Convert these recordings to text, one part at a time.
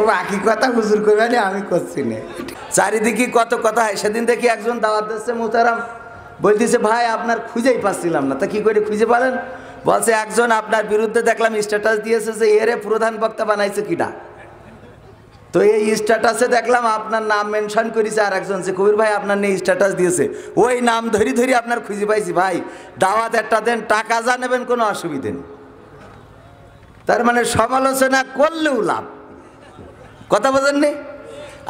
বাকি কথা হুজুর করবে না, আমি করছি না। চারিদিকে কত কথা হয়। সেদিন দেখি একজন দাওয়াত দিচ্ছে মোহতারাম, বলতেছে ভাই আপনার খুঁজেই পাচ্ছিলাম না। তা কি করে খুঁজে পালেন? বলছে একজন আপনার বিরুদ্ধে দেখলাম স্ট্যাটাস দিয়েছে যে এরে প্রধান বক্তা বানাইছে কিনা। তো এই স্ট্যাটাসে দেখলাম আপনার নাম মেনশন করেছে, আর একজন যে কবির ভাই আপনার নিয়ে স্ট্যাটাস দিয়েছে, ওই নাম ধরি ধরি আপনার খুঁজে পাইছি। ভাই দাওয়াত একটা দেন, টাকা যা নেবেন কোনো অসুবিধে নেই। তার মানে সমালোচনা করলেও লাভ। কথা বোঝেননি?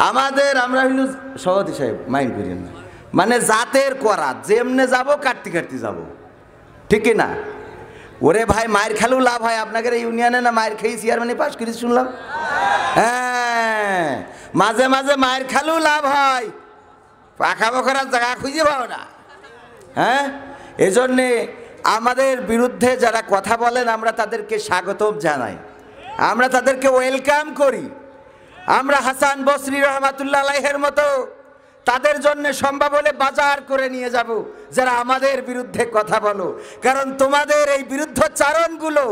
আমাদের আমরা হইল সভাপতি সাহেব মাইন্ড করেন না, মানে জাতের করা যেমনে যাব কাটতে কাটতে যাব, ঠিক না? ওরে ভাই মায়ের খেলেও লাভ হয়। আপনাদের ইউনিয়নে না মায়ের খেয়ে চেয়ারম্যানে পাশ করেছি শুনলাম। হ্যাঁ, মাঝে মাঝে মায়ের খেলেও লাভ হয়, পাখা বখরার জায়গা খুঁজে পাও না। হ্যাঁ, এই জন্যে আমাদের বিরুদ্ধে যারা কথা বলেন আমরা তাদেরকে স্বাগতম জানাই, আমরা তাদেরকে ওয়েলকাম করি। আমরা হাসান বসরি রহমাতুল্লাহ আলাইহির মতো তাদের জন্য সম্ভব হলে বাজার করে নিয়ে যাব যারা আমাদের বিরুদ্ধে কথা বলো। কারণ তোমাদের এই বিরুদ্ধচারণগুলো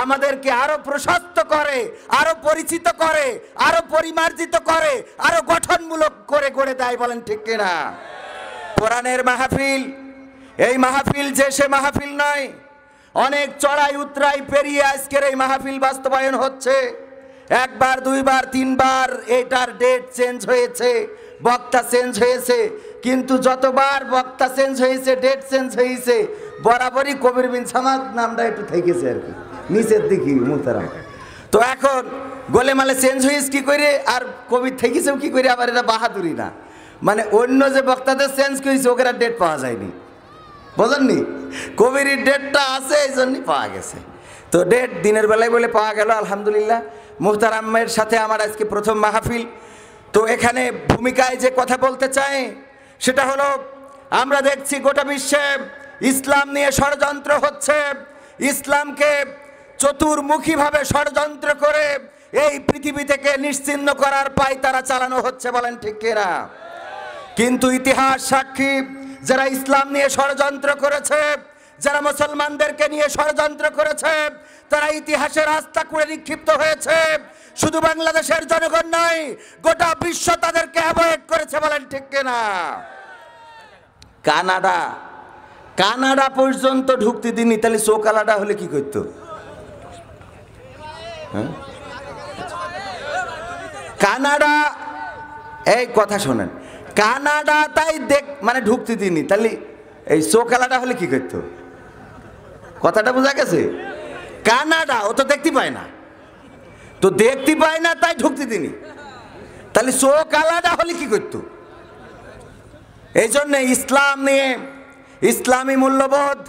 আমাদেরকে আরো প্রশস্ত করে, আরো পরিচিত করে, আরো পরিমার্জিত করে, আরো গঠনমূলক করে গড়ে দেয়। বলেন ঠিক কিনা? কোরআনের মাহফিল, এই মাহফিল যে সে মাহফিল নয়, অনেক চড়াই উতরাই পেরিয়ে আজকের এই মাহফিল বাস্তবায়ন হচ্ছে। একবার দুইবার তিনবার এটার ডেট চেঞ্জ হয়েছে, বক্তা চেঞ্জ হয়েছে, কিন্তু যতবার বক্তা চেঞ্জ হয়েছে, ডেট চেঞ্জ হয়েছে, বরাবরই কবির বিন সামাদ নামটা একটু থেকেছে আর কি নিচের দিকে মুহতারাম। তো এখন গোলেমালে চেঞ্জ হয়েছে কি করে, আর কবির থেকেছেও কি করে, আবার এটা বাহাদুরি না। মানে অন্য যে বক্তাদের চেঞ্জ করেছে ওকে ডেট পাওয়া যায়নি, বুঝলেননি? কবির ডেটটা আছে এই জন্যই পাওয়া গেছে। তো ডেট দিনের বেলায় বলে পাওয়া গেল, আলহামদুলিল্লাহ। মুহতারামের সাথে আমার আজকে প্রথম মাহফিল। তো এখানে ভূমিকায় যে কথা বলতে চাই সেটা হলো, আমরা দেখছি গোটা বিশ্বে ইসলাম নিয়ে ষড়যন্ত্র হচ্ছে। ইসলামকে চতুর্মুখীভাবে ষড়যন্ত্র করে এই পৃথিবী থেকে নিশ্চিহ্ন করার পায়তারা চালানো হচ্ছে। বলেন ঠিক কিনা? কিন্তু ইতিহাস সাক্ষী, যারা ইসলাম নিয়ে ষড়যন্ত্র করেছে, যারা মুসলমানদেরকে নিয়ে ষড়যন্ত্র করেছে, তারা ইতিহাসের রাস্তা করে নিক্ষিপ্ত হয়েছে। শুধু বাংলাদেশের জনগণ নয়, গোটা বিশ্ব তাদেরকে অ্যাভয়েড করেছে। বলেন ঠিক কিনা? কানাডা পর্যন্ত ঢুকতে দিনই, তাহলে সোকালাডা হলে কি করতো? কানাডা, এই কথা শোনেন, কানাডা তাই মানে ঢুকতে দিনই, তাহলে এই সোকালাডা হলে কি করতো? কথাটা বোঝা গেছে? কানাডা ও তো দেখতে পায় না, তো দেখতে পায় না তাই ঢুকতে দিনি, তাহলে সোকালাডা হলে কি করতো? এই জন্য ইসলাম নিয়ে, ইসলামী মূল্যবোধ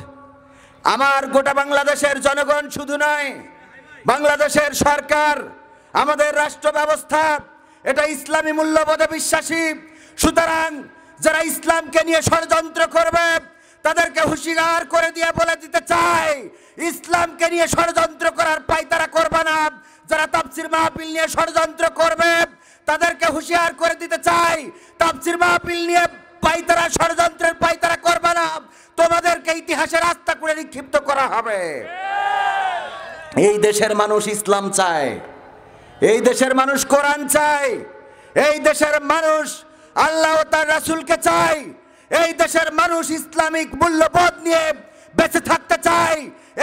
আমার গোটা বাংলাদেশের জনগণ শুধু নয়, বাংলাদেশের সরকার, আমাদের রাষ্ট্র ব্যবস্থা এটা ইসলামী মূল্যবোধে বিশ্বাসী। সুতরাং যারা ইসলামকে নিয়ে ষড়যন্ত্র করবে তাদেরকে হুঁশিয়ার করে দিয়ে বলে দিতে চাই, ইসলামকে নিয়ে ষড়যন্ত্র করার পায়তারা করবে না। যারা তাফসীর মাহফিল নিয়ে ষড়যন্ত্র করবে তাদেরকে হুঁশিয়ার করে দিতে চাই, তাফসীর মাহফিল নিয়ে পায়তারা, ষড়যন্ত্রের পায়তারা করবে না, তোমাদেরকে ইতিহাসের রাস্তা করে নিক্ষিপ্ত করা হবে। এই দেশের মানুষ ইসলাম চায়, এই দেশের মানুষ কোরআন চায়, এই দেশের মানুষ আল্লাহ ও তার রাসূলকে চায়, এই দেশের মানুষ ইসলামিক মূল্যবোধ নিয়ে বেঁচে থাকতে চায়,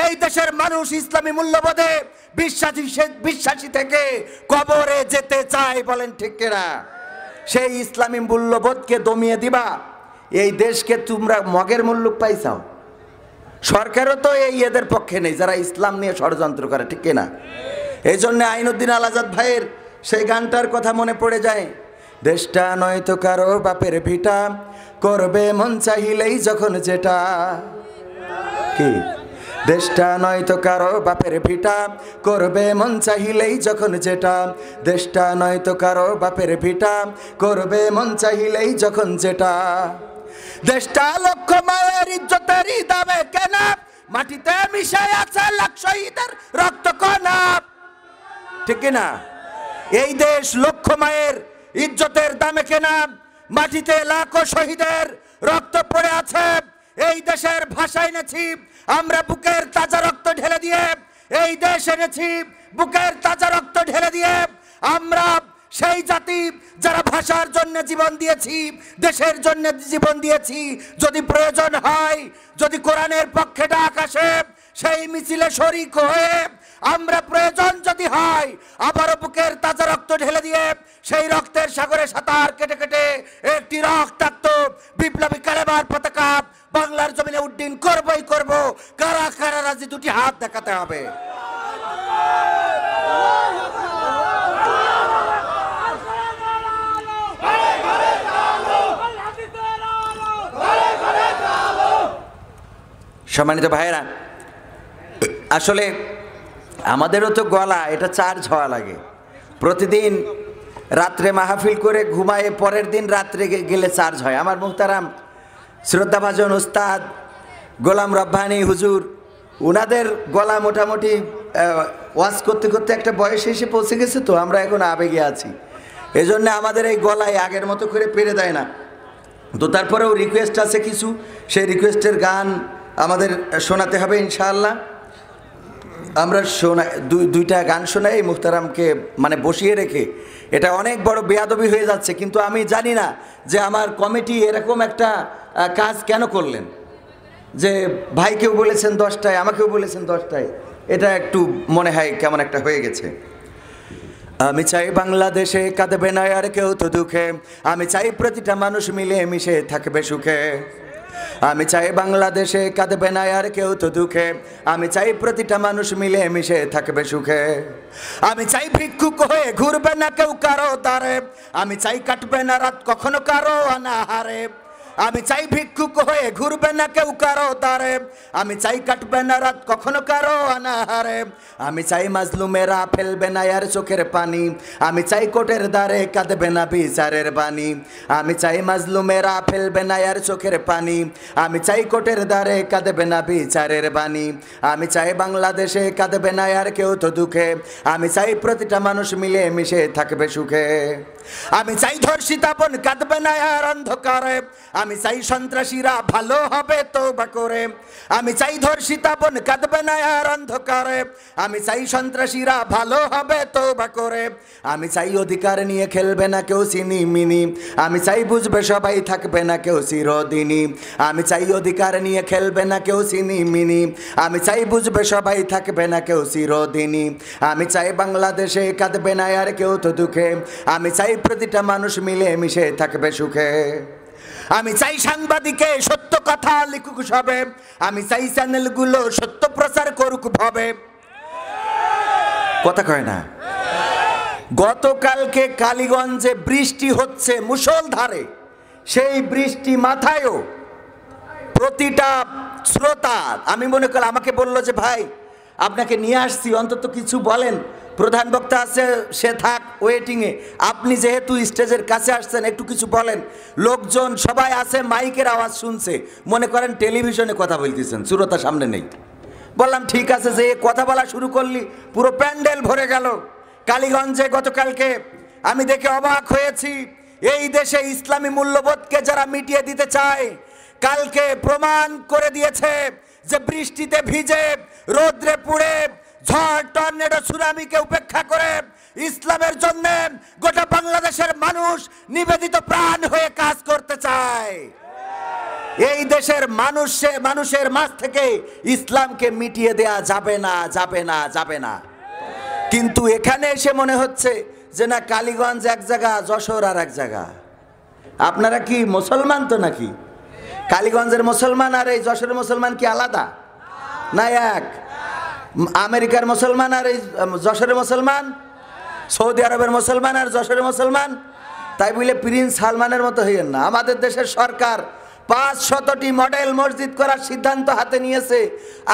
এই দেশের মানুষ ইসলামী মূল্যবোধে বিশ্বাসী থেকে কবরে যেতে চায়। বলেন ঠিক কিনা? সেই ইসলামী মূল্যবোধকে দমিয়ে দিবা, এই দেশকে তোমরা মগের মুল্লুক পাইছাও। সরকারও তো এই এদের পক্ষে নেই যারা ইসলাম নিয়ে ষড়যন্ত্র করে, ঠিক কিনা? এই জন্য আইনুদ্দিন আল আজাদ ভাইয়ের সেই গানটার কথা মনে পড়ে যায়, দেশটা নয়তো কারো বাপের ভিটা, করবে মন চাহিলেই যখন যেটা। কি? দেশটা নয়তো কারো বাপের ভিটা, করবে মন চাহিলেই যখন যেটা। দেশটা নয়তো কারো বাপের ভিটা, করবে মন চাহিলেই যখন যেটা। দেশটা লক্ষ মায়ের ইজ্জতেরই দামে কেনা, মাটিতে মিশে আছে লাখ শহীদের রক্ত কণা। ঠিক না? এই দেশ লক্ষ মায়ের ইজ্জতের দামে কেনা, মাটিতে লাখো শহীদের রক্ত পড়ে আছে। এই দেশের ভাষা এনেছি আমরা বুকের তাজা রক্ত ঢেলে দিয়ে, এই দেশ এনেছি বুকের তাজা রক্ত ঢেলে দিয়ে। আমরা সেই জাতি যারা ভাষার জন্য জীবন দিয়েছি, দেশের জন্য জীবন দিয়েছি। যদি প্রয়োজন হয়, যদি কোরআনের পক্ষে ডাক আসে, সেই মিছিলে শরীক হয়ে আমরা প্রয়োজন যদি হয় আবারও বুকের তাজা রক্ত ঢেলে দিয়ে সেই রক্তের সাগরে সাঁতার কেটে কেটে একটি রক্তাক্ত বিপ্লবী কালেমার পতাকা বাংলার জমিনে উড্ডীন করবই করব। কারা কারা রাজি দুটি হাত দেখাতে হবে। সম্মানিত ভাইয়েরা, আসলে আমাদেরও তো গলা এটা চার্জ হওয়া লাগে। প্রতিদিন রাত্রে মাহফিল করে ঘুমায়ে পরের দিন রাত্রে গেলে চার্জ হয়। আমার মুহতারাম শ্রদ্ধাভাজন উস্তাদ গোলাম রব্বানী হুজুর, ওনাদের গলা মোটামুটি ওয়াজ করতে করতে একটা বয়সে এসে পৌঁছে গেছে, তো আমরা এখন আবেগে আছি, এজন্য আমাদের এই গলায় আগের মতো করে পেরে দেয় না। তো তারপরেও রিকোয়েস্ট আছে কিছু, সেই রিকোয়েস্টের গান আমাদের শোনাতে হবে ইনশাআল্লাহ। আমরা দুইটা গান শোনাই মুহতারামকে মানে বসিয়ে রেখে। এটা অনেক বড় বেয়াদবি হয়ে যাচ্ছে, কিন্তু আমি জানি না যে আমার কমিটি এরকম একটা কাজ কেন করলেন, যে ভাইকেও বলেছেন 10টায়, আমাকেও বলেছেন 10টায়। এটা একটু মনে হয় কেমন একটা হয়ে গেছে। আমি চাই বাংলাদেশে কাঁদবে না আর কেউ তো দুঃখে, আমি চাই প্রতিটা মানুষ মিলে মিশে থাকবে সুখে। আমি চাই বাংলাদেশে কাঁদবে না আর কেউ তো দুঃখে, আমি চাই প্রতিটা মানুষ মিলে মিশে থাকবে সুখে। আমি চাই ভিক্ষুক হয়ে ঘুরবে না কেউ কারো দ্বারে, আমি চাই কাটবে না রাত কখনো কারো অনাহারে। আমি চাই ভিক্ষুক হয়ে ঘুরবে না কেউ কারো দ্বারে, আমি চাই কাটবে না রাত কখনো কারো অনাহারে। আমি চাই মাজলুমেরা ফেলবে না আর চোখের পানি, আমি চাই কোটের দ্বারে কাঁদবে না বিচারের বাণী। আমি চাই মাজলুমেরা ফেলবে না আর চোখের পানি, আমি চাই কোটের দ্বারে কাঁদবে না বিচারের বাণী। আমি চাই বাংলাদেশে কাঁদবে না আর কেউ তো দুঃখে, আমি চাই প্রতিটা মানুষ মিলে মিশে থাকবে সুখে। আমি চাই ধর্ষিতা বোন কাঁদবে না আর অন্ধকারে, আমি চাই সন্ত্রাসীরা ভালো হবে তওবা করে। আমি চাই ধর্ষিতা বোন কাঁদবে না আর অন্ধকারে, আমি চাই সন্ত্রাসীরা ভালো হবে তওবা করে। আমি চাই অধিকার নিয়ে খেলবে না কেউ চিনি মিনি, আমি চাই বুঝবে সবাই থাকবে না কেউ চিরদিনই। আমি চাই অধিকার নিয়ে খেলবে না কেউ চিনি মিনি, আমি চাই বুঝবে সবাই থাকবে না কেউ চিরদিনই। আমি চাই বাংলাদেশে কাঁদবে না আর কেউ তো দুঃখে, আমি চাই প্রতিটা মানুষ মিলে মিশে থাকবে সুখে। আমি চাই সাংবাদিকে সত্য কথা লিখুক সবে, আমি চাই চ্যানেলগুলো সত্য প্রচার করুক ভাবে। কথা কয় না? গতকালকে কালীগঞ্জে বৃষ্টি হচ্ছে মুষলধারে, সেই বৃষ্টি মাথায়ও প্রতিটা শ্রোতা, আমি মনে করি আমাকে বলল যে ভাই আপনাকে নিয়ে আসছি, অন্তত কিছু বলেন। প্রধান বক্তা আছে, সে থাক ওয়েটিংয়ে, আপনি যেহেতু স্টেজের কাছে আসছেন একটু কিছু বলেন। লোকজন সবাই আছে, মাইকের আওয়াজ শুনছে, মনে করেন টেলিভিশনে কথা বলতেছেন, শ্রোতা সামনে নেই। বললাম ঠিক আছে, যে কথা বলা শুরু করলি পুরো প্যান্ডেল ভরে গেল। কালীগঞ্জে গতকালকে আমি দেখে অবাক হয়েছি, এই দেশে ইসলামী মূল্যবোধকে যারা মিটিয়ে দিতে চায়, কালকে প্রমাণ করে দিয়েছে যে বৃষ্টিতে ভিজে রোদ্রে পুড়ে ঝড় টর্নেডো সুনামিকে উপেক্ষা করে ইসলামের জন্য গোটা বাংলাদেশের মানুষ নিবেদিত প্রাণ হয়ে কাজ করতে চায়। এই দেশের মানুষের মাঝ থেকে ইসলামকে মিটিয়ে দেয়া যাবে না, যাবে না, যাবে না। কিন্তু এখানে এসে মনে হচ্ছে যে না, কালীগঞ্জ এক জায়গা, যশোর আর এক জায়গা। আপনারা কি মুসলমান তো নাকি? কালীগঞ্জের মুসলমান আর এই যশোরের মুসলমান কি আলাদা না এক? আমেরিকার মুসলমান আর এই যশোরের মুসলমান, সৌদি আরবের মুসলমান আর যশোরের মুসলমান। তাই বলে প্রিন্স সালমানের মতো হইয়েন না। আমাদের দেশের সরকার 500টি মডেল মসজিদ করার সিদ্ধান্ত হাতে নিয়েছে,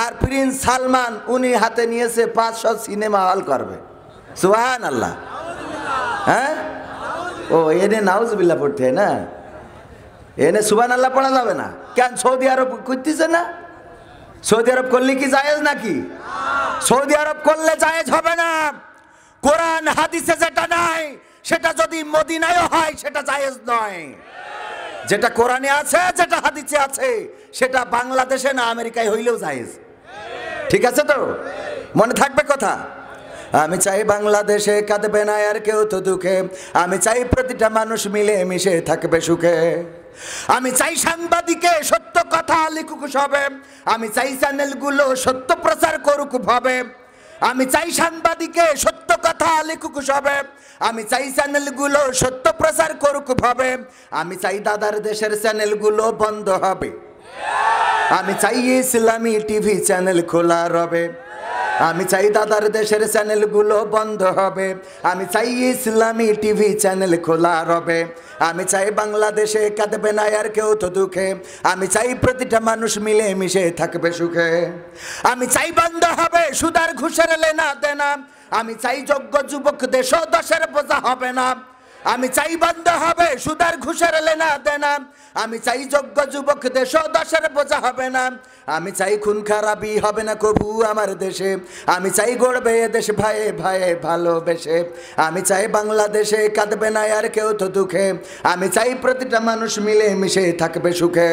আর প্রিন্স সালমান উনি হাতে নিয়েছে 500 সিনেমা হল করবে। সুবহানাল্লাহ। হ্যাঁ, ও এনে নাউজুবিল্লাহ পড়তে হয় না, এনে সুবহানাল্লাহ পড়া যাবে না কেন? সৌদি আরব করতেছে না? সৌদি আরব করলে কি জায়েজ নাকি? সৌদি আরব করলে জায়েজ হবে না। কোরআন হাদিসে যেটা নাই সেটা যদি মদিনায়ও হয় সেটা জায়েজ নয়। যেটা কোরআনে আছে, যেটা হাদিসে আছে, সেটা বাংলাদেশে না আমেরিকায় হইলেও জায়েজ। ঠিক আছে তো? মনে থাকবে কথা। আমি চাই বাংলাদেশে কাঁদবে না আর কেউ তো দুঃখে, আমি চাই প্রতিটা মানুষ মিলে মিশে থাকবে সুখে। আমি চাই সাংবাদিকে সত্য কথা লিখুক সবে, আমি চাই চ্যানেলগুলো সত্য প্রচার করুক ভাবে। আমি চাই সাংবাদিকে সত্য কথা লিখুক সবে, আমি চাই চ্যানেলগুলো সত্য প্রচার করুক ভাবে। আমি চাই দাদার দেশের চ্যানেলগুলো বন্ধ হবে, আমি চাই ইসলামী টিভি চ্যানেল খোলা রবে। আমি চাই দাদার দেশের চ্যানেলগুলো বন্ধ হবে, আমি চাই ইসলামী টিভি চ্যানেল খোলা রবে। আমি চাই বাংলাদেশে কাঁদবে না আর কেউ তো দুঃখে, আমি চাই প্রতিটা মানুষ মিলে মিশে থাকবে সুখে। আমি চাই বন্ধ হবে সুদার ঘুষের লেনা দেনা, আমি চাই যোগ্য যুবক দেশ দশের বোঝা হবে না। আমি চাই বন্ধ হবে সুদার ঘুষের লেনা দেনা, আমি চাই যোগ্য যুবক দেশ দশের বোঝা হবে না। আমি চাই খুন খারাপি হবে না কবু আমার দেশে, আমি চাই গড়বে এ দেশ ভাইয়ে ভাইয়ে ভালোবেসে। আমি চাই বাংলাদেশে কাঁদবে না আর কেউ তো দুঃখে, আমি চাই প্রতিটা মানুষ মিলে মিশে থাকবে সুখে।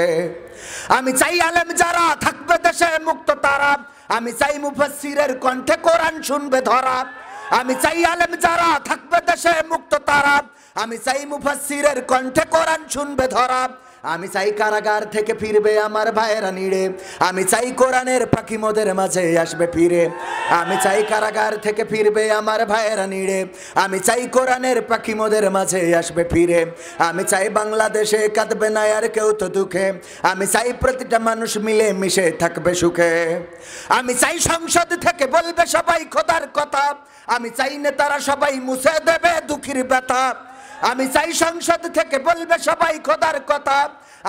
আমি চাই আলেম যারা থাকবে দেশে মুক্ত তারা, আমি চাই মুফাসসিরের কণ্ঠে কোরআন শুনবে ধরা। আমি চাই আলেম যারা থাকবে দেশে মুক্ত তারা, আমি চাই মুফাসসিরের কণ্ঠে কোরআন শুনবে ধরা। আমি চাই কারাগার থেকে ফিরবে আমার ভাইয়েরা নিড়ে, আমি চাই কোরআনের পাখি মোদের মাঝে আসবে ফিরে। আমি চাই কারাগার থেকে ফিরবে আমার ভাইয়েরা নিড়ে, আমি চাই কোরআনের পাখি মোদের মাঝে আসবে ফিরে। আমি চাই বাংলাদেশে কাঁদবে না আর কেউ তো দুঃখে, আমি চাই প্রতিটা মানুষ মিলে মিশে থাকবে সুখে। আমি চাই সংসদ থেকে বলবে সবাই খোদার কথা, আমি চাই নেতারা সবাই মুছে দেবে দুঃখীর ব্যথা। আমি চাই সংসদ থেকে বলবে সবাই খোদার কথা,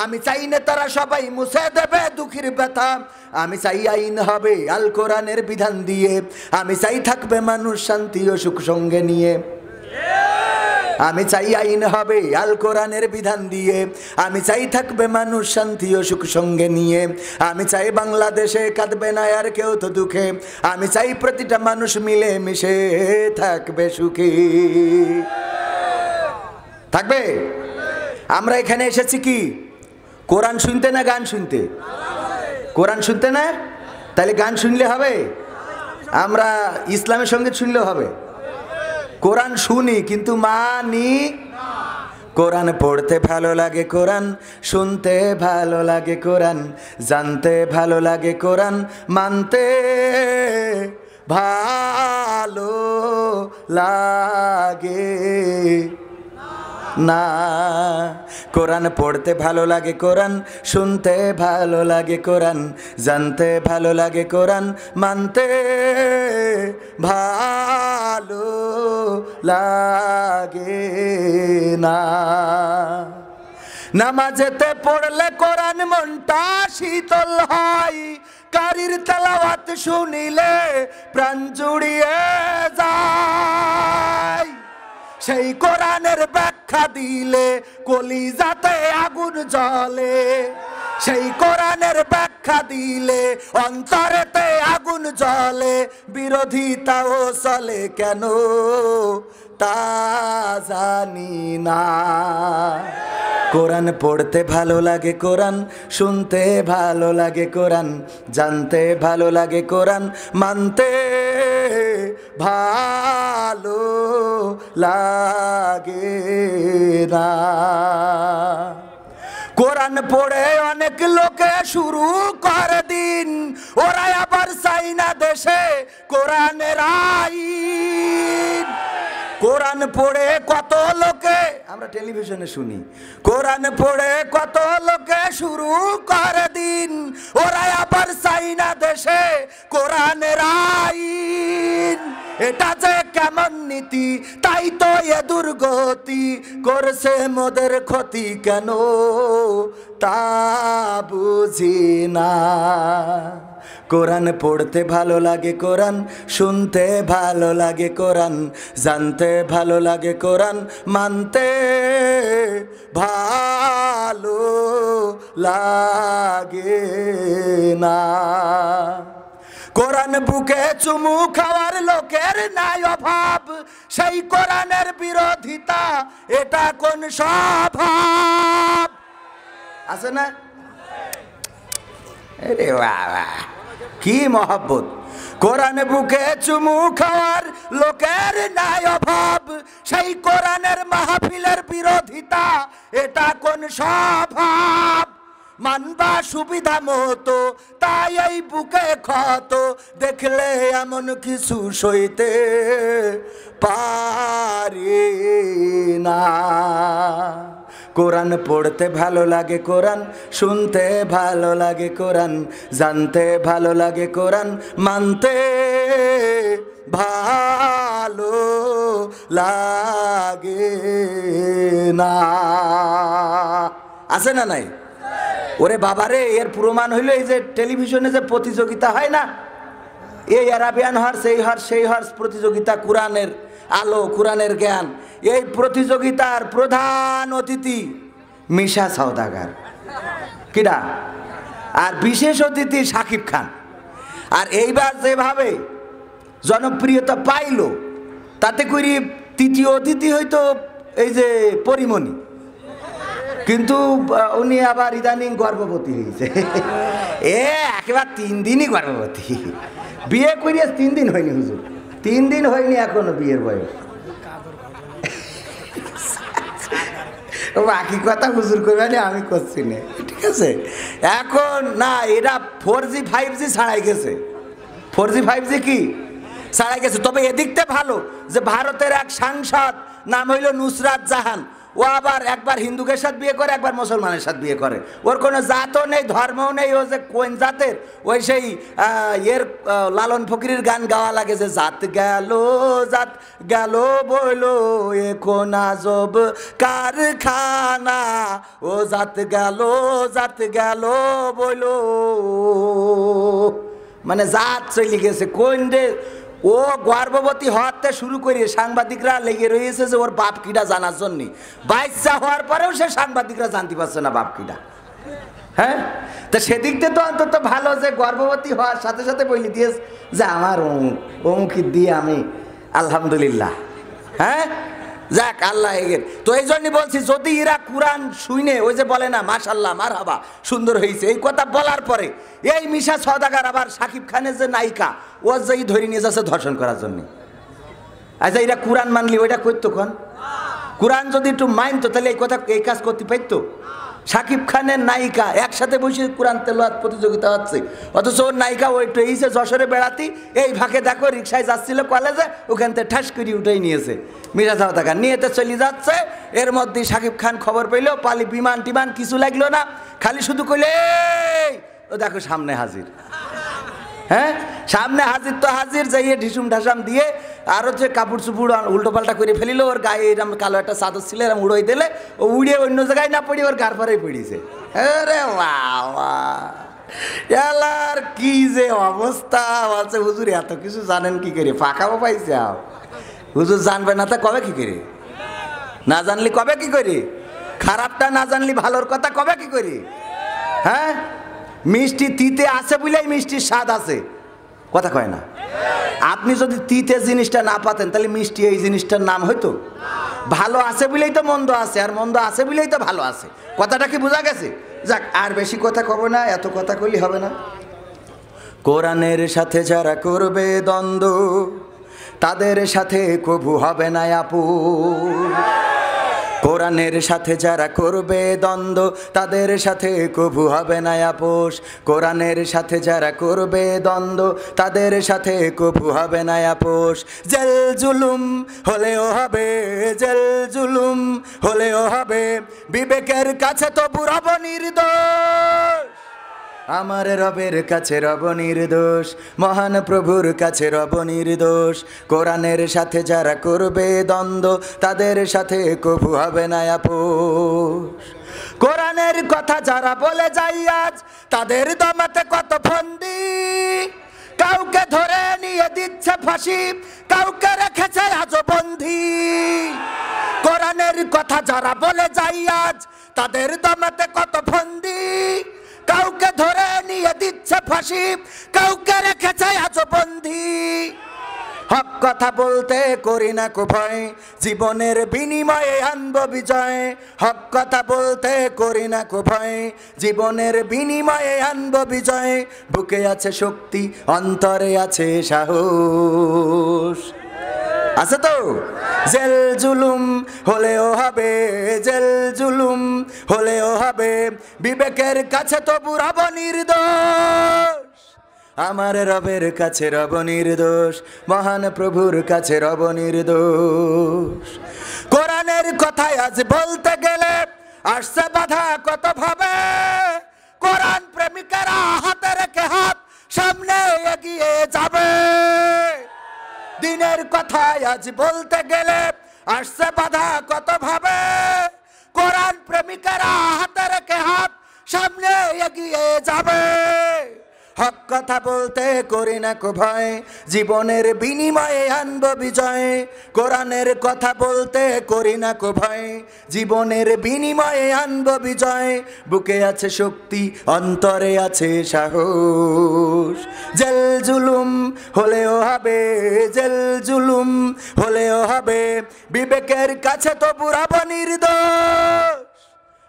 আমি চাই নেতারা সবাই মুছে দেবে দুঃখীর ব্যথা। আমি চাই আইন হবে আল কোরআনের বিধান দিয়ে, আমি চাই থাকবে মানুষ শান্তি ও সুখ সঙ্গে নিয়ে। আমি চাই আইন হবে আল কোরআনের বিধান দিয়ে, আমি চাই থাকবে মানুষ শান্তি ও সুখ সঙ্গে নিয়ে। আমি চাই বাংলাদেশে কাঁদবে না আর কেউ তো দুঃখে, আমি চাই প্রতিটা মানুষ মিলে মিশে থাকবে সুখী। থাকবে। আমরা এখানে এসেছি কি কোরআন শুনতে না গান শুনতে? কোরআন শুনতে না? তাহলে গান শুনলে হবে? আমরা ইসলামের সঙ্গে শুনলেও হবে? কোরআন শুনি কিন্তু মানি। কোরআন পড়তে ভালো লাগে, কোরআন শুনতে ভালো লাগে, কোরআন জানতে ভালো লাগে, কোরআন মানতে ভালো লাগে না। কোরআন পড়তে ভালো লাগে, কোরআন শুনতে ভালো লাগে, কোরআন জানতে ভালো লাগে, কোরআন মানতে ভালো লাগে না। নামাজেতে পড়লে কোরআন মনটা শীতল হয়, কারির তেলাওয়াত শুনিলে প্রাণ জুড়িয়ে যায়। সেই কোরআনের ব্যাখ্যা দিলে কলিজাতে আগুন জ্বলে, সেই কোরআনের ব্যাখ্যা দিলে অন্তরেতে আগুন জ্বলে। বিরোধিতাও চলে কেন তা জানি না। কোরআন পড়তে ভালো লাগে, কোরআন শুনতে ভালো লাগে, কোরআন জানতে ভালো লাগে, কোরআন মানতে ভালো লাগে না। কোরআন পড়ে অনেক লোকে শুরু করে দিন, ওরা আবার চাই না দেশে কোরআনের আইন। কোরআন পড়ে কত লোকে আমরা টেলিভিশনে শুনি, কোরআন পড়ে কত লোকে শুরু করে দিন, ওরা আবার চাই না দেশে কোরআনের আইন। এটা যে কেমন নীতি, তাই তো এ দুর্গতি করছে মোদের ক্ষতি কেন তা বুঝি না। কোরআন পড়তে ভালো লাগে, কোরআন শুনতে ভালো লাগে, কোরআন জানতে ভালো লাগে, কোরআন মানতে ভালো লাগে না। কোরআন বুকে চুমু খাওয়ার লোকের নাই অভাব, সেই কোরআনের বিরোধিতা এটা কোন স্বভাব আছে না? আরে বাবা, কি মহব্বত। কোরআন বুকে চুমু খাওয়ার লোকের নাই অভাব, সেই কোরআনের মাহফিলের বিরোধিতা এটা কোন স্বভাব। মানবা সুবিধা মতো তাই এই বুকে ক্ষত, দেখলে এমন কিছু সইতে পারি না। কোরআন পড়তে ভালো লাগে, কোরআন শুনতে ভালো লাগে, কোরআন জানতে ভালো লাগে, কোরআন মানতে ভালো লাগে না। আছে না নাই? ওরে বাবারে, এর প্রমাণ হইল এই যে টেলিভিশনে যে প্রতিযোগিতা হয় না, এই আরাবিয়ান হর্স, এই হর্স, সেই হর্স প্রতিযোগিতা, কোরআনের আলো, কোরআনের জ্ঞান, এই প্রতিযোগিতার প্রধান অতিথি মিশা সওদাগর, কিরা? আর বিশেষ অতিথি শাকিব খান। আর এইবার যেভাবে জনপ্রিয়তা পাইল, তাতে করে তৃতীয় অতিথি হয়তো এই যে পরিমণি, কিন্তু উনি আবার ইদানিং গর্ভবতী হয়েছে। একেবারে 3 দিনই গর্ভবতী। বিয়ে করিয়ে 3 দিন হয়নি হুজুর, 3 দিন হয়নি এখনো বিয়ের বয়স। বাকি কথা হুজুর করবে না, আমি করছি না, ঠিক আছে? এখন না, এরা 4G 5G ছাড়াই গেছে। 4G 5G কি ছাড়াই গেছে। তবে এদিকটা ভালো যে ভারতের এক সাংসদ, নাম হইল নুসরাত জাহান, ও আবার একবার হিন্দুকের সাথে বিয়ে করে, একবার মুসলমানের সাথে বিয়ে করে। ওর কোনো জাতও নেই, ধর্মও নেই। ও যে কোন জাতের, ওই সেই এর লালন ফকিরের গান গাওয়া লাগে যে জাত গেল বইলো এখন আজব কারখানা, ও জাত গেল বইলো, মানে জাত চলে গেছে কোন রে। ও গর্ভবতী হওয়াতে শুরু করে সাংবাদিকরা লেগে রয়েছে যে ওর বাপ কিটা জানার জন্য। বাচ্চা হওয়ার পরেও সে সাংবাদিকরা জানতে পারছে না বাপ কিটা। হ্যাঁ, তা সেদিকতে তো অন্তত ভালো যে গর্ভবতী হওয়ার সাথে সাথে বলে দিয়েছে যে আমার অমুকি দিয়ে আমি আলহামদুলিল্লাহ। হ্যাঁ, যাক আল্লাহ এগের। তো এই জন্যই বলছি, যদি এরা কোরআন শুনে ওই যে বলে না মাশাল্লাহ মারহাবা সুন্দর হয়েছে, এই কথা বলার পরে এই মিশা সওদাগর আবার শাকিব খানের যে নায়িকা, ও যেই ধরে নিয়ে যাচ্ছে ধর্ষণ করার জন্য। আচ্ছা, এরা কোরআন মানলি ওইটা করতো কোন? কোরআন যদি একটু মানতো তাহলে এই কথা, এই কাজ করতে পারতো? শাকিব খানের নায়িকা একসাথে বসে কোরআন তেলাওয়াত প্রতিযোগিতা হচ্ছে, অথচ ওর নায়িকা ওইটা এইসে যশোরে বেড়াতি, এই ফাঁকে দেখো রিক্সায় যাচ্ছিল কলেজে, ওখান থেকে ঠাস করে উঠেই নিয়েছে মিশা সওদাগর, নিয়েতে চলে যাচ্ছে। এর মধ্যে শাকিব খান খবর পেল, পালি বিমান টিমান কিছু লাগলো না, খালি শুধু কইলে ও দেখো সামনে হাজির। হ্যাঁ, সামনে হাজির তো হাজির, যাইয়ে ঢিসুম ঢাসাম দিয়ে আর হচ্ছে কাপড় চুপুড় উল্টো পাল্টা করে ফেলিল। ওর গায়ে এরম কালো একটা চাদর ছিল, এরম উড়োই দিলে ও উড়িয়ে অন্য জায়গায় না পড়ি ওর গার পরেই পড়িয়েছে। আরে বাবা, এলার কি যে অবস্থা। বলছে হুজুর এত কিছু জানেন কি করে, ফাঁকাও পাইছে। হুজুর জানবে না তা কবে কি করে? না জানলি কবে কি করি? খারাপটা না জানলি ভালোর কথা কবে কি করি? হ্যাঁ, মিষ্টি তিতে আছে বলেই মিষ্টির স্বাদ আছে, কথা কয় না। আপনি যদি তিতে জিনিসটা না পাতেন তাহলে মিষ্টি এই জিনিসটার নাম হইতো? ভালো আছে বলেই তো মন্দ আছে, আর মন্দ আছে বলেই তো ভালো আছে। কথাটা কি বোঝা গেছে? যাক, আর বেশি কথা কব না, এত কথা কইলে হবে না। কোরআনের সাথে যারা করবে দ্বন্দ্ব, তাদের সাথে কবু হবে না আপোষ। কোরআনের সাথে যারা করবে দ্বন্দ্ব, তাদের সাথে কবু হবে না আপোষ। কোরআনের সাথে যারা করবে দ্বন্দ্ব, তাদের সাথে কবু হবে না আপোষ। জেল জুলুম হলেও হবে, জেল জুলুম হলেও হবে, বিবেকের কাছে তো রব নির্দোষ। আমার রবের কাছে রব নির্দোষ, মহান প্রভুর কাছে রব নির্দোষ। কোরআনের সাথে যারা করবে দ্বন্দ্ব, তাদের সাথে কবু হবে না আপোষ। কোরআনের কথা যারা বলে যায় আজ, তাদের দমাতে কত ফন্দি। কাউকে ধরে নিয়ে দিচ্ছে ফাঁসি, কাউকে রেখেছে আজও বন্দী। কোরআনের কথা যারা বলে যায় আজ, তাদের দমাতে কত ফন্দি। কাউকে ধরে নিয়ে দিচ্ছে ফাঁসি, কাউকে রেখেছে আজও বন্দী। হক কথা বলতে করি না কো ভয়, জীবনের বিনিময়ে আনব বিজয়। হক কথা বলতে করি না কো ভয়, জীবনের বিনিময়ে আনব বিজয়। বুকে আছে শক্তি, অন্তরে আছে সাহস। আছে তো? জেল জুলুম হলেও হবে, জেল জুলুম হলেও হবে, বিবেকের কাছে তবু রব নির্দোষ। আমার রবের কাছে রব নির্দোষ, মহান প্রভুর কাছে রব নির্দোষ। কোরআনের কথায় আজ বলতে গেলে আসছে বাধা কত ভাবে, কোরআন প্রেমিকেরা হাতে রেখে হাত সামনে এগিয়ে যাবে। দিনের কথায় আজ বলতে গেলে আসছে বাধা কত ভাবে, কোরআন প্রেমিকেরা হাতে রেখে হাত সামনে এগিয়ে যাবে। হক কথা বলতে করি না কো ভয়, জীবনের বিনিময়ে আনব বিজয়। কোরআনের কথা বলতে করি না কো ভয়, জীবনের বিনিময়ে আনব বিজয়। বুকে আছে শক্তি, অন্তরে আছে সাহস। জেল জুলুম হলেও হবে, জেল জুলুম হলেও হবে, বিবেকের কাছে তবু রব নির্দোষ।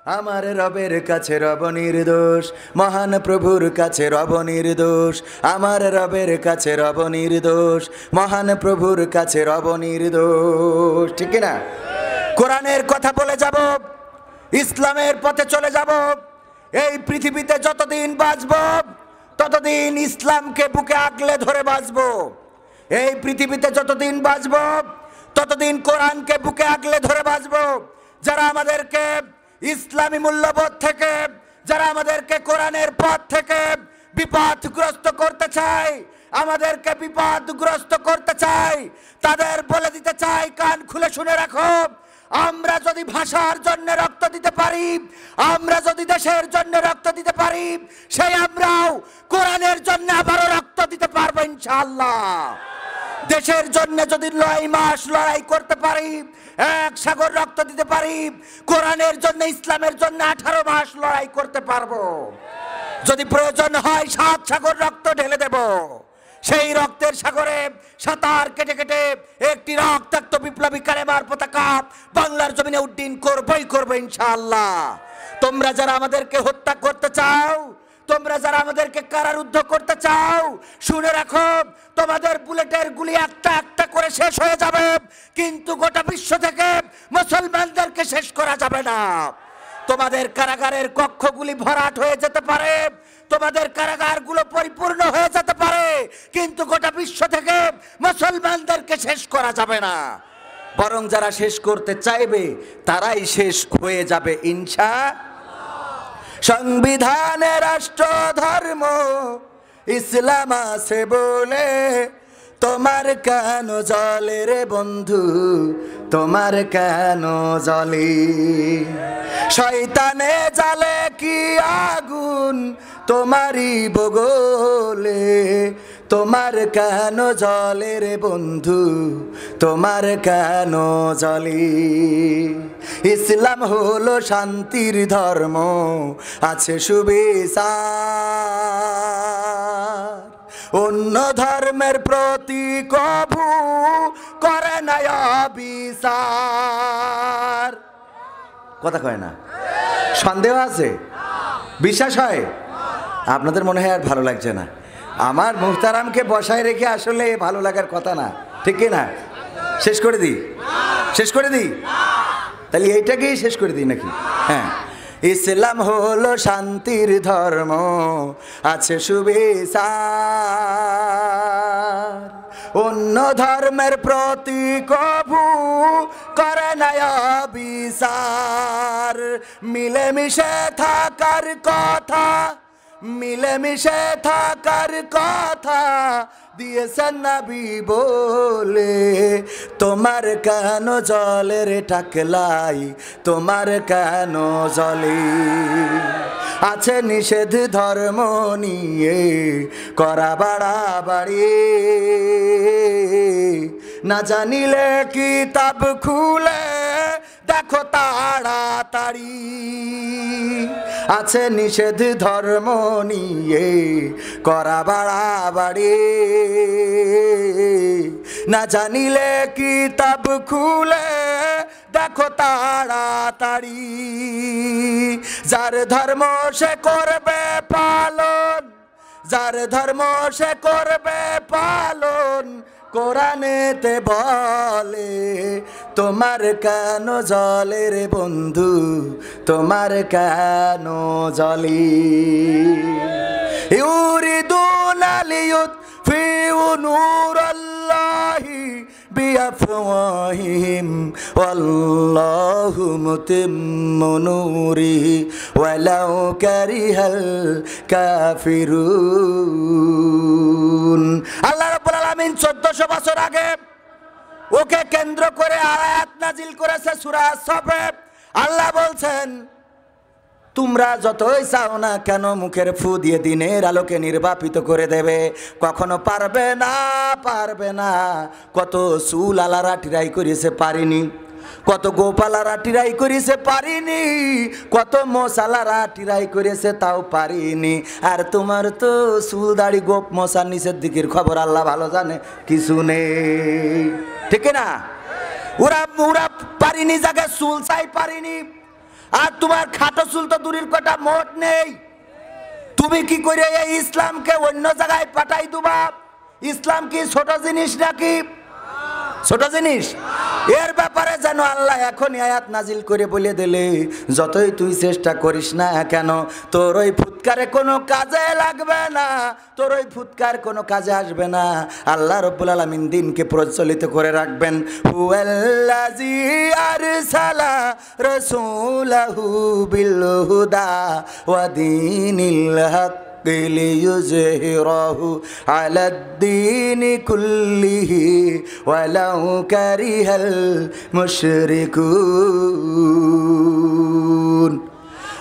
আমার রবের কাছে রব নির্দোষ, মহান প্রভুর কাছে রব নির্দোষ। আমার রবের কাছে রব নির্দোষ, মহান প্রভুর কাছে রব নির্দোষ। ঠিক না? কোরআনের কথা বলে যাব, ইসলামের পথে চলে যাব। এই পৃথিবীতে যতদিন বাঁচব ততদিন ইসলামকে বুকে আগলে ধরে বাঁচব। এই পৃথিবীতে যতদিন বাঁচব ততদিন কোরআনকে বুকে আগলে ধরে বাঁচব। যারা আমাদেরকে ইসলামী মূল্যবোধ থেকে, যারা আমাদেরকে কোরআনের পথ থেকে বিপদগ্রস্ত করতে চায়, আমাদেরকে বিপদগ্রস্ত করতে চায়, তাদের বলে দিতে চাই, কান খুলে শুনে রাখো, আমরা যদি ভাষার জন্য রক্ত দিতে পারি, আমরা যদি দেশের জন্য রক্ত দিতে পারি, সেই আমরাও কোরআনের জন্য আবারও রক্ত দিতে পারবো ইনশাআল্লাহ। দেশের জন্য যদি 9 মাস লড়াই করতে পারি, 1 সাগর রক্ত দিতে পারি, কোরআনের জন্য, ইসলামের জন্য 18 মাস লড়াই করতে পারবো। যদি প্রয়োজন হয় 7 সাগর রক্ত ঢেলে দেব। সেই রক্তের সাগরে সাঁতার কেটে কেটে একটি রক্তাক্ত বিপ্লবী কালেমার পতাকা বাংলার জমিনে উড্ডীন করবই করবো ইনশাআল্লাহ। তোমরা যারা আমাদেরকে হত্যা করতে চাও, তোমরা যারা আমাদেরকে কারারুদ্ধ করতে চাও, শুনে রাখো, তোমাদের বুলেটের গুলি একটা একটা করে শেষ হয়ে যাবে, কিন্তু গোটা বিশ্ব থেকে মুসলমানদেরকে শেষ করা যাবে না। তোমাদের কারাগারের কক্ষগুলি ভরাট হয়ে যেতে পারে, তোমাদের কারাগারগুলো পরিপূর্ণ হয়ে যেতে পারে, কিন্তু গোটা বিশ্ব থেকে মুসলমানদেরকে শেষ করা যাবে না। বরং যারা শেষ করতে চাইবে তারাই শেষ হয়ে যাবে ইনশাআল্লাহ। সংবিধানে রাষ্ট্র ধর্ম ইসলাম আছে বলে তোমার কেন জ্বলে রে বন্ধু, তোমার কেন জ্বলে? শয়তানে জ্বালে কি আগুন তোমারই বগলে, তোমার কেন জ্বলে রে বন্ধু, তোমার কেন জ্বলে? ইসলাম হলো শান্তির ধর্ম, আছে সুবিচার, অন্য ধর্মের প্রতি কভু করে না বিচার। কথা কয় না? সন্দেহ আছে? বিশ্বাস হয়? আপনাদের মনে হয় আর ভালো লাগছে না। আমার মুহতারামকে বসায় রেখে আসলে ভালো লাগার কথা না, ঠিক না? শেষ করে দিই, শেষ করে দিই, তাহলে এইটাকেই শেষ করে দিই নাকি? হ্যাঁ, ইসলাম হলো শান্তির ধর্ম, আছে সুবিচার, অন্য ধর্মের প্রতি কভু করে না বিচার। মিলেমিশে থাকার কথা, মিলেমিশে থাকার কথা দিয়েছেন নবী বলে, তোমার কেন জ্বলে রে টাকলাই, তোমার কেন জ্বলে? আছে নিষেধ ধর্ম নিয়ে করা বাড়াবাড়ি, না জানিলে কিতাব খুলে দেখো তাড়াতাড়ি। আছে নিষেধ ধর্ম নিয়ে করা বাড়াবাড়ি, না জানিলে কিতাব খুলে দেখো তাড়াতাড়ি। যার ধর্ম সে করবে পালন, যার ধর্ম সে করবে পালন, কোরআনেতে বলে তোমার কেন জলে রে বন্ধু, তোমার কেন জলে। ইউরিদুনা লিয়ুতফিউ নূরাল্লাহি বিআফওয়াহিহিম ওয়াল্লাহু মুতিম্মু নূরিহি ওয়ালাউ কারিহাল কাফিরুন। আল্লাহ রাব্বুল আলামিন 1400 বছর আগে ওকে কেন্দ্র করে আয়াত নাজিল করেছে সূরা সফে। আল্লাহ বলছেন তোমরা যতই চাও না কেন মুখের ফু দিয়ে দিনের আলোকে নির্বাপিত করে দেবে, কখনো পারবে না, পারবে না। কত চুল আলারা টিরাই করেছে পারিনি, কত গোপালারা টিরাই করেছে পারিনি, কত মশালারা টিরাই করেছে তাও পারিনি। আর তোমার তো চুল দাড়ি গোপ মশার নিচের দিকের খবর আল্লাহ ভালো জানে, কিছু নেই, ঠিক না? ওরা পারিনি জায়গায় চুল চাই পারিনি। আর তোমার খাটো চুল তো দূরের কথা, মোট নেই। তুমি কি করে এই ইসলামকে অন্য জায়গায় পাঠাই দিবা? ইসলাম কি ছোট জিনিস নাকি? ছোট জিনিস? এর ব্যাপারে যেন আল্লাহ এখনই আয়াত নাজিল করে বলে দিলে যতই তুই চেষ্টা করিস না কেন তোর ওই ফুৎকারে কোনো কাজে লাগবে না, তোর ওই ফুৎকার কোনো কাজে আসবে না। আল্লাহ রাব্বুল আলামিন দিনকে প্রচলিত করে রাখবেন। হুয়াল্লাযী আরসালা রাসূলাহু বিল হুদা ওয়া দীনিল হক লিইয়ুযহিরাহু আলাদ-দীনি কুল্লিহি ওয়ালাউ কারিহাল মুশরিকুন।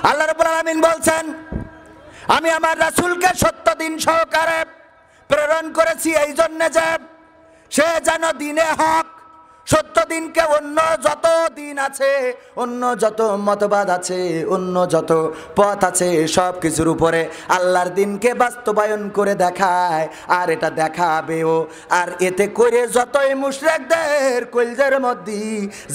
আল্লাহ রাব্বুল আলামিন বলছেন আমি আমার রাসূলকে সত্য দিন সহকারে প্রেরণ করেছি এই জন্য যে সে যেন দিনে হক, সত্য দিনকে অন্য যত দিন আছে, অন্য যত মতবাদ আছে, অন্য যত পথ আছে সব কিছুর উপরে আল্লাহর দিনকে বাস্তবায়ন করে দেখায়। আর এটা দেখাবেও। আর এতে করে যতই মুশরিকদের কলজের মধ্যে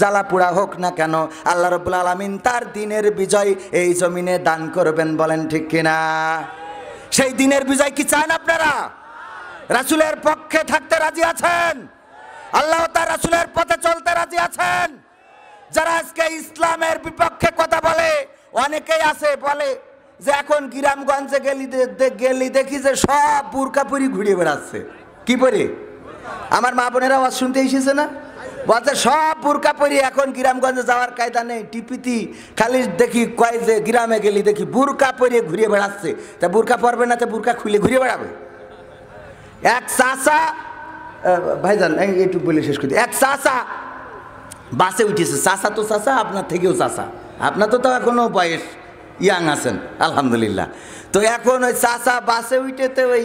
জ্বালা পোড়া হোক না কেন আল্লাহ রাব্বুল আলামিন তার দিনের বিজয় এই জমিনে দান করবেন। বলেন ঠিক কিনা? সেই দিনের বিজয় কি চান আপনারা? রাসূলের পক্ষে থাকতে রাজি আছেন? আল্লাহ তার রাসূলের পথে চলতে রাজি আছেন? যারা আজকে ইসলামের বিপক্ষে কথা বলে, অনেকেই আছে বলে যে এখন গ্রামগঞ্জে গেলি দেখি যে সব বুরকা পরি ঘুরিয়ে বেড়াচ্ছে। কি পরে? আমার মা বোনেরা আওয়াজ শুনতে এসেছে না? বলছে সব বুরকা পরি এখন গ্রামগঞ্জে যাওয়ার কায়দা নেই, টিপিতি খালি দেখি কয় যে গ্রামে গেলি দেখি বুরকা পরিয়ে ঘুরিয়ে বেড়াচ্ছে। তা বুরকা পরবে না, তো বুরকা খুলে ঘুরিয়ে বেড়াবে। এক চাচা, ভাইজান একটু বলে শেষ করি, এক চাচা বাসে উঠেছে। চাচা তো চাচা, আপনার থেকেও চাচা, আপনার তো এখনো বয়স ইয়াং আছেন আলহামদুলিল্লাহ। তো এখন ওই চাচা বাসে উঠেতে ওই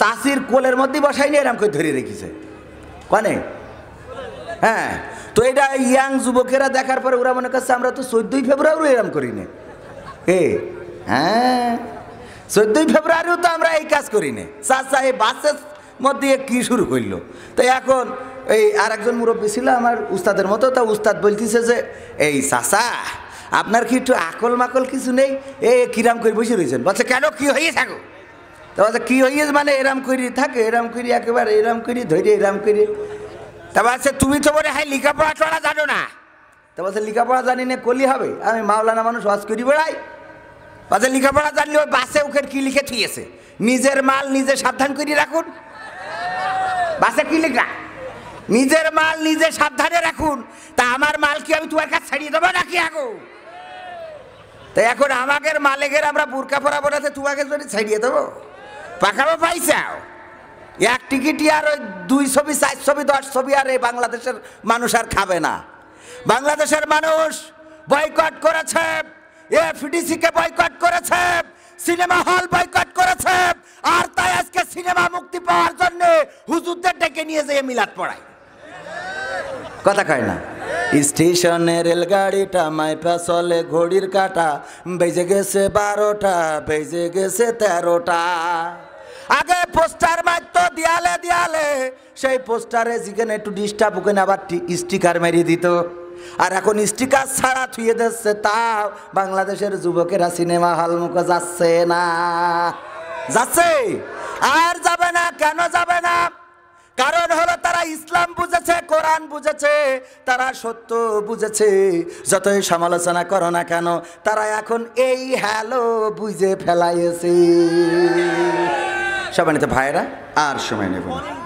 চাষির কোলের মধ্যে বসাই নিয়ে এরম করে ধরে রেখেছে কনে। হ্যাঁ, তো এটা ইয়াং যুবকেরা দেখার পরে ওরা মনে করছে আমরা তো 14ই ফেব্রুয়ারি এরম করি না। হ্যাঁ, 14ই ফেব্রুয়ারিও তো আমরা এই কাজ করি না। চাচা এই বাসের মধ্যে কি শুরু করলো? তো এখন এই আর একজন মুরব্বী ছিল আমার উস্তাদের মতো, তা উস্তাদ বলতেছে যে এই চাচা আপনার কি একটু আকল মাকল কিছু নেই? কিরাম করে বসে রয়েছেন। বলছে কেন, কি হয়ে থাকো? তা বলছে কি হয়েছে মানে এরাম করি থাকে, এরাম করি একেবারে এরাম করি ধরে এরাম করি। তা বলছে তুমি তো বলে হ্যাঁ লেখাপড়া চড়া জানো না। তা বলছে লেখাপড়া জানি না কলি হবে, আমি মাওলানা মানুষ ওয়াজ করি বেড়াই। বলছে লেখাপড়া জানলে ওই বাসে ওকে কি লিখে থিয়েছে, নিজের মাল নিজে সাবধান করে রাখুন। বাসে কি লেখা? নিজের মাল নিজে সাবধানে রাখুন। তা আমার মাল কি আমি তোমার কাছে ছাড়িয়ে দেবো নাকি? এখন তাই এখন আমাদের মালিকের আমরা বুরকা পরা বোনাতে তোমাকে যদি ছাড়িয়ে দেবো? পাকাবো পাইছাও এক টিকিটই আর ওই 2 ছবি 4 ছবি 10 ছবি আর এই বাংলাদেশের মানুষ আর খাবে না। বাংলাদেশের মানুষ বয়কট করেছে, এফডিসিকে বয়কট করেছে, সিনেমা হল বয়কট করেছে। আর তাই আজকে সিনেমা মুক্তি পাওয়ার জন্য হুজুরদের ডেকে নিয়ে যেয়ে মিলাদ পড়ায়। কথা কয় না? স্টেশনে রেলগাড়িটা মাইপা চলে ঘড়ির কাটা, বেজে গেছে 12টা, বেজে গেছে 13টা। আগে পোস্টার মারতো দেয়ালে দেয়ালে, সেই পোস্টারে যেখানে একটু ডিস্টার্ব ওখানে আবার স্টিকার মেরিয়ে দিত। আর এখন স্টিকার ছাড়া থুয়ে দিচ্ছে, তাও বাংলাদেশের যুবকেরা সিনেমা হল মুখে যাচ্ছে না। যাচ্ছে আর যাবে না। কেন যাবে না? কারণ হলো তারা ইসলাম বুঝেছে, কোরআন বুঝেছে, তারা সত্য বুঝেছে। যতই সমালোচনা করো না কেন, তারা এখন এই হ্যালো বুঝে ফেলাইছে। সবাই নিতে ভাইরা আর সময় নেব না।